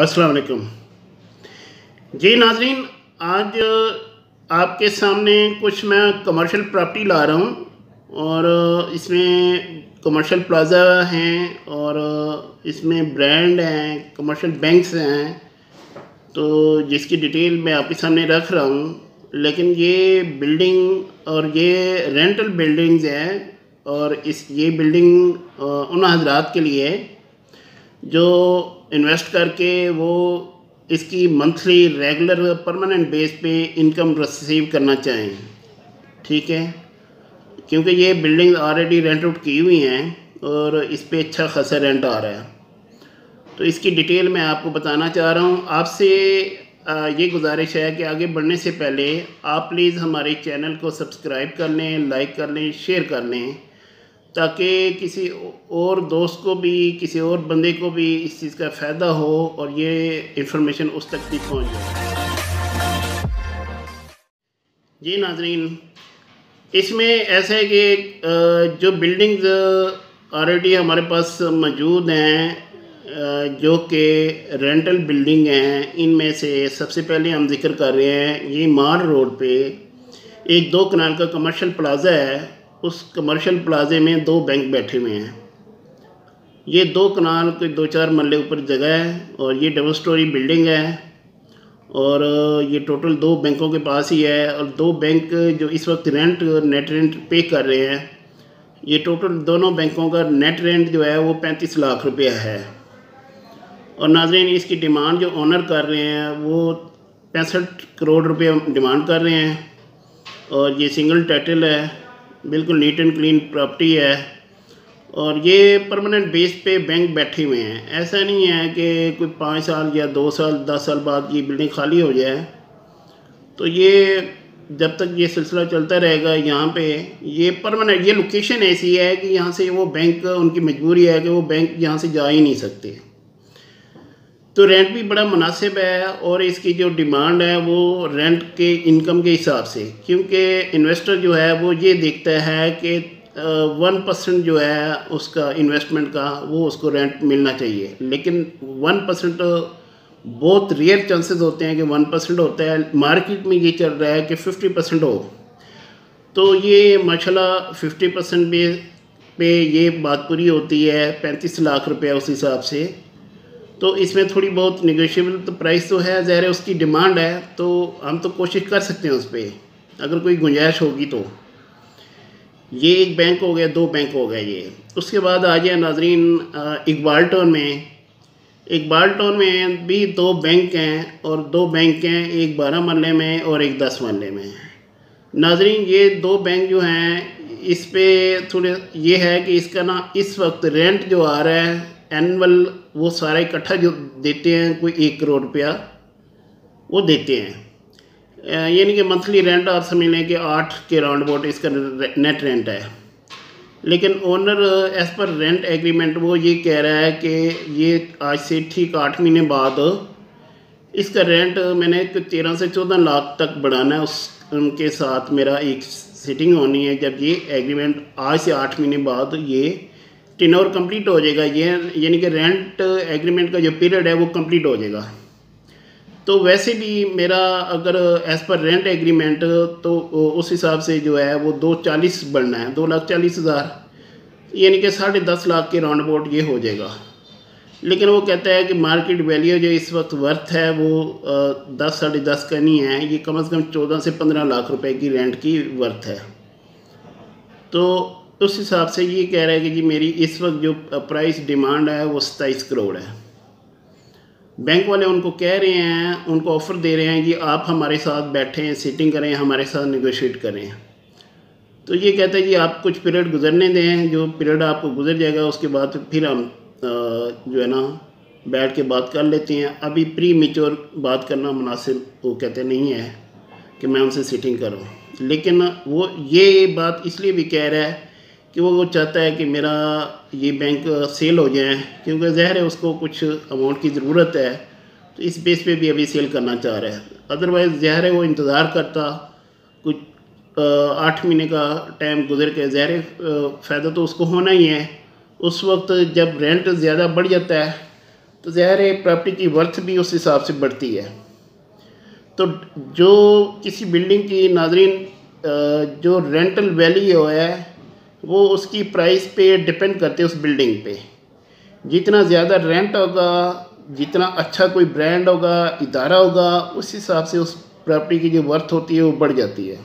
अस्सलाम वालेकुम जी नाजरीन। आज आपके सामने कुछ मैं कमर्शियल प्रॉपर्टी ला रहा हूँ और इसमें कमर्शियल प्लाज़ा हैं और इसमें ब्रांड हैं, कमर्शियल बैंक्स हैं, तो जिसकी डिटेल मैं आपके सामने रख रहा हूँ। लेकिन ये बिल्डिंग और ये रेंटल बिल्डिंग्स हैं और ये बिल्डिंग उन हजरात के लिए जो इन्वेस्ट करके वो इसकी मंथली रेगुलर परमानेंट बेस पे इनकम रिसीव करना चाहें। ठीक है, क्योंकि ये बिल्डिंग ऑलरेडी रेंट आउट की हुई हैं और इस पे अच्छा खासा रेंट आ रहा है। तो इसकी डिटेल मैं आपको बताना चाह रहा हूँ। आपसे ये गुजारिश है कि आगे बढ़ने से पहले आप प्लीज़ हमारे चैनल को सब्सक्राइब कर लें, लाइक कर लें, शेयर कर लें, ताकि किसी और दोस्त को भी, किसी और बंदे को भी इस चीज़ का फ़ायदा हो और ये इंफॉर्मेशन उस तक भी पहुंच जाए। जी नाजरीन, इसमें ऐसा है कि जो बिल्डिंग्स ऑलरेडी हमारे पास मौजूद हैं जो कि रेंटल बिल्डिंग हैं, इनमें से सबसे पहले हम जिक्र कर रहे हैं ये माल रोड पे एक 2 कनाल का कमर्शियल प्लाज़ा है। उस कमर्शियल प्लाज़े में 2 बैंक बैठे हुए हैं। ये 2 कनाल के 2-4 मरले ऊपर जगह है और ये डबल स्टोरी बिल्डिंग है और ये टोटल 2 बैंकों के पास ही है। और 2 बैंक जो इस वक्त नेट रेंट पे कर रहे हैं, ये टोटल दोनों बैंकों का नेट रेंट जो है वो 35 लाख रुपया है। और नाज़रीन, इसकी डिमांड जो ओनर कर रहे हैं वो 65 करोड़ रुपये डिमांड कर रहे हैं और ये सिंगल टाइटल है, बिल्कुल नीट एंड क्लीन प्रॉपर्टी है और ये परमानेंट बेस पे बैंक बैठे हुए हैं। ऐसा नहीं है कि कोई 5 साल या 2 साल 10 साल बाद ये बिल्डिंग खाली हो जाए। तो ये जब तक ये सिलसिला चलता रहेगा यहाँ पे ये परमानेंट, ये लोकेशन ऐसी है कि यहाँ से वो बैंक, उनकी मजबूरी है कि वो बैंक यहाँ से जा ही नहीं सकते। तो रेंट भी बड़ा मुनासिब है और इसकी जो डिमांड है वो रेंट के इनकम के हिसाब से, क्योंकि इन्वेस्टर जो है वो ये देखता है कि 1% जो है उसका इन्वेस्टमेंट का वो उसको रेंट मिलना चाहिए। लेकिन 1% बहुत रेयर चांसेस होते हैं कि 1% होता है। मार्केट में ये चल रहा है कि 50% हो। तो ये माशाल्लाह 50% पे ये बात पूरी होती है 35 लाख रुपया उस हिसाब से। तो इसमें थोड़ी बहुत निगोशिएबल तो प्राइस तो है, ज़ाहिर है उसकी डिमांड है, तो हम तो कोशिश कर सकते हैं उस पर अगर कोई गुंजाइश होगी तो। ये एक बैंक हो गया, 2 बैंक हो गए ये। उसके बाद आ जाए नाजरीन इकबाल टाउन में भी 2 बैंक हैं और 2 बैंक हैं, एक 12 मरले में और एक 10 मरले में। नाजरीन, ये 2 बैंक जो हैं इस पे थोड़े ये है कि इसका ना इस वक्त रेंट जो आ रहा है एनुअल, वो सारा इकट्ठा जो देते हैं कोई 1 करोड़ रुपया वो देते हैं। यानी कि मंथली रेंट आप समझ लें कि 8 के राउंड अबाउट इसका नेट रेंट है। लेकिन owner as per rent agreement वो ये कह रहा है कि ये आज से ठीक 8 महीने बाद इसका रेंट मैंने 13 से 14 लाख तक बढ़ाना है। उनके साथ मेरा एक सिटिंग होनी है जब ये एग्रीमेंट आज से 8 महीने बाद ये टेन्योर कंप्लीट हो जाएगा। ये यानी कि रेंट एग्रीमेंट का जो पीरियड है वो कंप्लीट हो जाएगा। तो वैसे भी मेरा अगर एज़ पर रेंट एग्रीमेंट तो उस हिसाब से जो है वो 240 बढ़ना है, 2,40,000, यानी कि 10.5 लाख के राउंड अबाउट ये हो जाएगा। लेकिन वो कहता है कि मार्केट वैल्यू जो इस वक्त वर्थ है वो 10 साढ़े 10 का नहीं है, ये कम से कम 14 से 15 लाख रुपए की रेंट की वर्थ है। तो उस हिसाब से ये कह रहा है कि जी मेरी इस वक्त जो प्राइस डिमांड है वो 27 करोड़ है। बैंक वाले उनको कह रहे हैं, उनको ऑफ़र दे रहे हैं कि आप हमारे साथ बैठें, सिटिंग करें, हमारे साथ नेगोशिएट करें। तो ये कहते हैं जी आप कुछ पीरियड गुजरने दें, जो पीरियड आपको गुजर जाएगा उसके बाद फिर हम जो है ना बैठ के बात कर लेते हैं। अभी प्री मेच्योर बात करना मुनासिब वो कहते नहीं है कि मैं उनसे सिटिंग करूँ। लेकिन वो ये बात इसलिए भी कह रहा है कि वो चाहता है कि मेरा ये बैंक सेल हो जाए, क्योंकि ज़ाहिर है उसको कुछ अमाउंट की ज़रूरत है, तो इस बेस पे भी अभी सेल करना चाह रहा है। अदरवाइज़ ज़ाहिर है वो इंतज़ार करता, कुछ 8 महीने का टाइम गुजर के, ज़ाहिर है फ़ायदा तो उसको होना ही है। उस वक्त जब रेंट ज़्यादा बढ़ जाता है तो ज़ाहिर है प्रॉपर्टी की वर्थ भी उस हिसाब से बढ़ती है। तो जो किसी बिल्डिंग की नाज़रीन जो रेंटल वैल्यू है वो उसकी प्राइस पे डिपेंड करते हैं उस बिल्डिंग पे। जितना ज़्यादा रेंट होगा, जितना अच्छा कोई ब्रांड होगा, इदारा होगा, उस हिसाब से उस प्रॉपर्टी की जो वर्थ होती है वो बढ़ जाती है।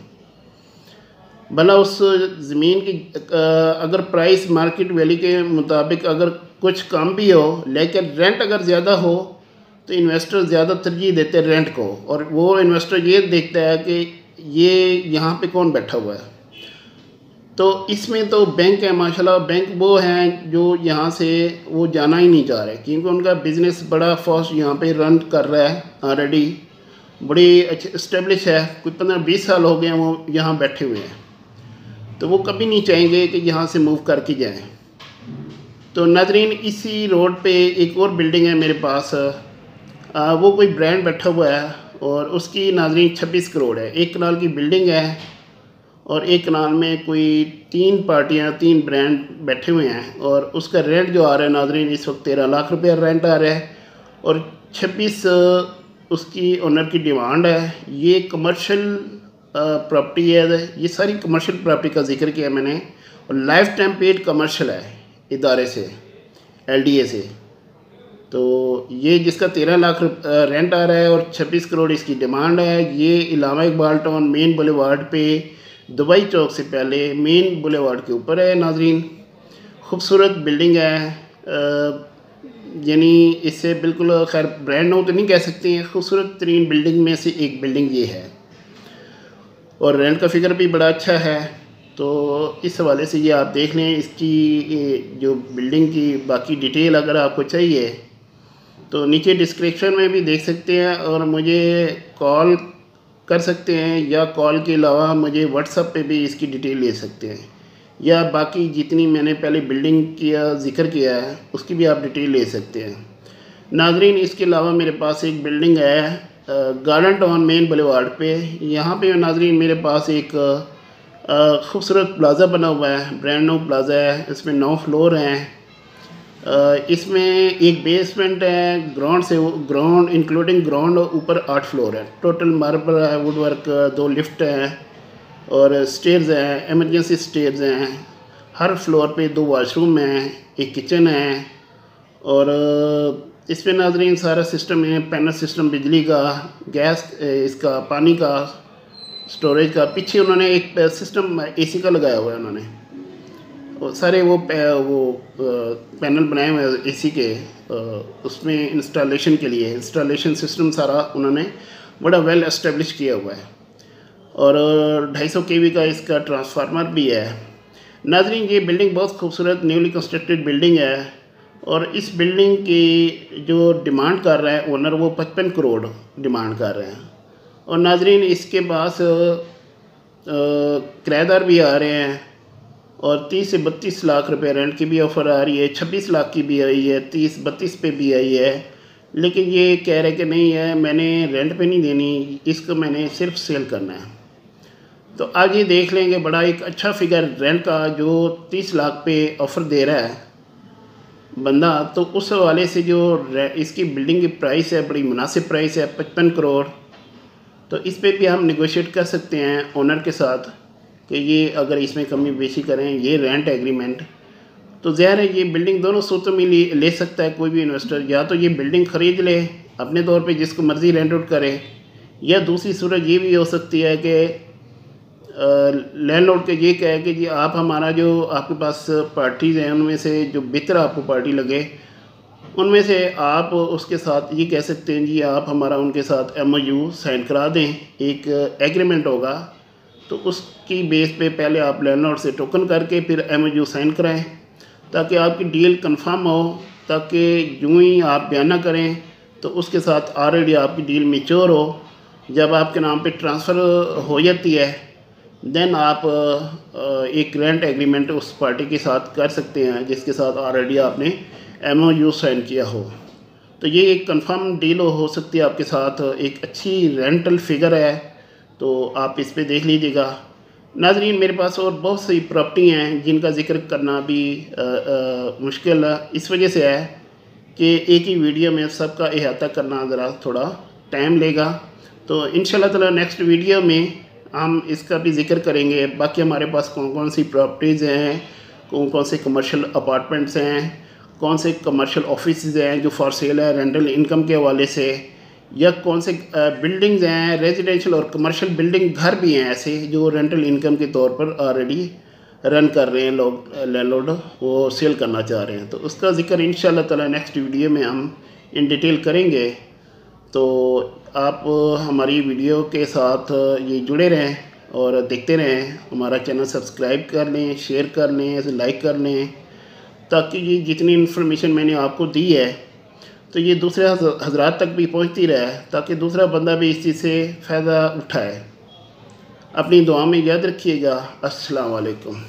भला उस ज़मीन की अगर प्राइस मार्केट वैल्यू के मुताबिक अगर कुछ कम भी हो, लेकिन रेंट अगर ज़्यादा हो तो इन्वेस्टर ज़्यादा तरजीह देते हैं रेंट को, और वो इन्वेस्टर ये देखता है कि ये यहाँ पे कौन बैठा हुआ है। तो इसमें तो बैंक है माशाल्लाह, बैंक वो हैं जो यहाँ से वो जाना ही नहीं चाह रहे, क्योंकि उनका बिज़नेस बड़ा फास्ट यहाँ पे रन कर रहा है, ऑलरेडी बड़ी अच्छी इस्टेब्लिश है, कोई 15-20 साल हो गए हैं वो यहाँ बैठे हुए हैं। तो वो कभी नहीं चाहेंगे कि यहाँ से मूव करके जाएं। तो नाज़रीन इसी रोड पे एक और बिल्डिंग है मेरे पास, वो कोई ब्रांड बैठा हुआ है और उसकी नाज़रीन 26 करोड़ है। एक कनाल की बिल्डिंग है और एक कनाल में कोई 3 पार्टियां 3 ब्रांड बैठे हुए हैं, और उसका रेंट जो आ रहा है नाज़रीन इस वक्त 13 लाख रुपये रेंट आ रहा है, और 26 उसकी ओनर की डिमांड है। ये कमर्शियल प्रॉपर्टी है, ये सारी कमर्शियल प्रॉपर्टी का जिक्र किया मैंने, और लाइफ टाइम पेड कमर्शियल है इदारे से, LDA से। तो ये जिसका 13 लाख रेंट आ रहा है और 26 करोड़ इसकी डिमांड है, ये इलामा इकबाल टाउन मेन बुलेवार्ड पे दुबई चौक से पहले मेन बुलेवार्ड के ऊपर है नाज़रीन। खूबसूरत बिल्डिंग है, यानी इससे बिल्कुल खैर ब्रांड नो तो नहीं कह सकते हैं, खूबसूरत तरीन बिल्डिंग में से एक बिल्डिंग ये है, और रेंट का फिगर भी बड़ा अच्छा है। तो इस हवाले से ये आप देख लें, इसकी जो बिल्डिंग की बाकी डिटेल अगर आपको चाहिए तो नीचे डिस्क्रिप्शन में भी देख सकते हैं, और मुझे कॉल कर सकते हैं, या कॉल के अलावा मुझे व्हाट्सएप पे भी इसकी डिटेल ले सकते हैं, या बाकी जितनी मैंने पहले बिल्डिंग किया जिक्र किया है उसकी भी आप डिटेल ले सकते हैं नाज़रीन। इसके अलावा मेरे पास एक बिल्डिंग है गार्डन टाउन मेन बुलेवार्ड पे। यहाँ पे नाज़रीन मेरे पास एक खूबसूरत प्लाज़ा बना हुआ है, ब्रांड न्यू प्लाज़ा है, इसमें 9 फ्लोर हैं। इसमें एक बेसमेंट है, ग्राउंड इंक्लूडिंग ग्राउंड ऊपर 8 फ्लोर है, टोटल मार्बल है, वुड वर्क, 2 लिफ्ट हैं और स्टेयर्स हैं, एमरजेंसी स्टेयर्स हैं। हर फ्लोर पे 2 वॉशरूम हैं, एक किचन है, और इसमें नाज़रीन सारा सिस्टम है, पैनल सिस्टम बिजली का, गैस, इसका पानी का, स्टोरेज का। पीछे उन्होंने एक सिस्टम AC का लगाया हुआ है उन्होंने, और सारे वो पैनल बनाए हुए हैं AC के, उसमें इंस्टॉलेशन के लिए इंस्टॉलेशन सिस्टम सारा उन्होंने बड़ा वेल एस्टेब्लिश किया हुआ है, और 250 kV का इसका ट्रांसफार्मर भी है नाज़रीन। ये बिल्डिंग बहुत खूबसूरत न्यूली कंस्ट्रक्टेड बिल्डिंग है, और इस बिल्डिंग की जो डिमांड कर रहा है ओनर, वो 55 करोड़ डिमांड कर रहे हैं, और नाज़रीन इसके पास किराएदार भी आ रहे हैं, और 30 से 32 लाख रुपए रेंट की भी ऑफ़र आ रही है, 26 लाख की भी आई है, 30-32 पे भी आई है। लेकिन ये कह रहे कि नहीं है, मैंने रेंट पे नहीं देनी, इसको मैंने सिर्फ सेल करना है। तो आज ये देख लेंगे, बड़ा एक अच्छा फिगर रेंट का जो 30 लाख पे ऑफ़र दे रहा है बंदा, तो उस हवाले से जो इसकी बिल्डिंग की प्राइस है बड़ी मुनासिब प्राइस है, 55 करोड़। तो इस पे भी हम नेगोशिएट कर सकते हैं ओनर के साथ कि ये अगर इसमें कमी बेशी करें, ये रेंट एग्रीमेंट, तो ज़ाहिर है ये बिल्डिंग दोनों सूरतों में ले सकता है कोई भी इन्वेस्टर। या तो ये बिल्डिंग ख़रीद ले अपने तौर पे, जिसको मर्ज़ी रेंट आउट करे, या दूसरी सूरत ये भी हो सकती है कि लैंडलॉर्ड के ये कहे कि जी आप हमारा जो आपके पास पार्टीज़ हैं उनमें से जो बेहतर आपको पार्टी लगे उनमें से आप उसके साथ ये कह सकते हैं जी आप हमारा उनके साथ MOU साइन करा दें, एक एग्रीमेंट होगा, तो उसकी बेस पे पहले आप लैंडलॉर्ड से टोकन करके फिर MOU साइन कराएं, ताकि आपकी डील कंफर्म हो, ताकि यूँ ही आप बयाना करें तो उसके साथ ऑलरेडी आपकी डील मैच्योर हो। जब आपके नाम पे ट्रांसफ़र हो जाती है देन आप एक रेंट एग्रीमेंट उस पार्टी के साथ कर सकते हैं जिसके साथ ऑलरेडी आपने MOU साइन किया हो। तो ये एक कंफर्म डील हो सकती है आपके साथ, एक अच्छी रेंटल फिगर है, तो आप इस पे देख लीजिएगा नाज़रीन। मेरे पास और बहुत सी प्रॉपर्टी हैं जिनका जिक्र करना भी मुश्किल इस वजह से है कि एक ही वीडियो में सबका अहाता करना ज़रा थोड़ा टाइम लेगा। तो इंशाल्लाह ताला नेक्स्ट वीडियो में हम इसका भी ज़िक्र करेंगे। बाकी हमारे पास कौन कौन सी प्रॉपर्टीज़ हैं, कौन कौन से कमर्शियल अपार्टमेंट्स हैं, कौन से कमर्शियल ऑफिसेज़ हैं जो फॉर सेल है रेंटल इनकम के हवाले से, या कौन से बिल्डिंग्स हैं रेजिडेंशियल और कमर्शियल बिल्डिंग घर भी हैं ऐसे जो रेंटल इनकम के तौर पर ऑलरेडी रन कर रहे हैं, लोग लैंडलॉर्ड वो सेल करना चाह रहे हैं। तो उसका ज़िक्र इंशाल्लाह ताला नेक्स्ट वीडियो में हम इन डिटेल करेंगे। तो आप हमारी वीडियो के साथ ये जुड़े रहें और देखते रहें। हमारा चैनल सब्सक्राइब कर लें, शेयर कर लें, लाइक कर लें, ताकि ये जितनी इन्फॉर्मेशन मैंने आपको दी है तो ये दूसरे हजरात तक भी पहुंचती रहे, ताकि दूसरा बंदा भी इस चीज़ से फ़ायदा उठाए। अपनी दुआ में याद रखिएगा। अस्सलाम वालेकुम।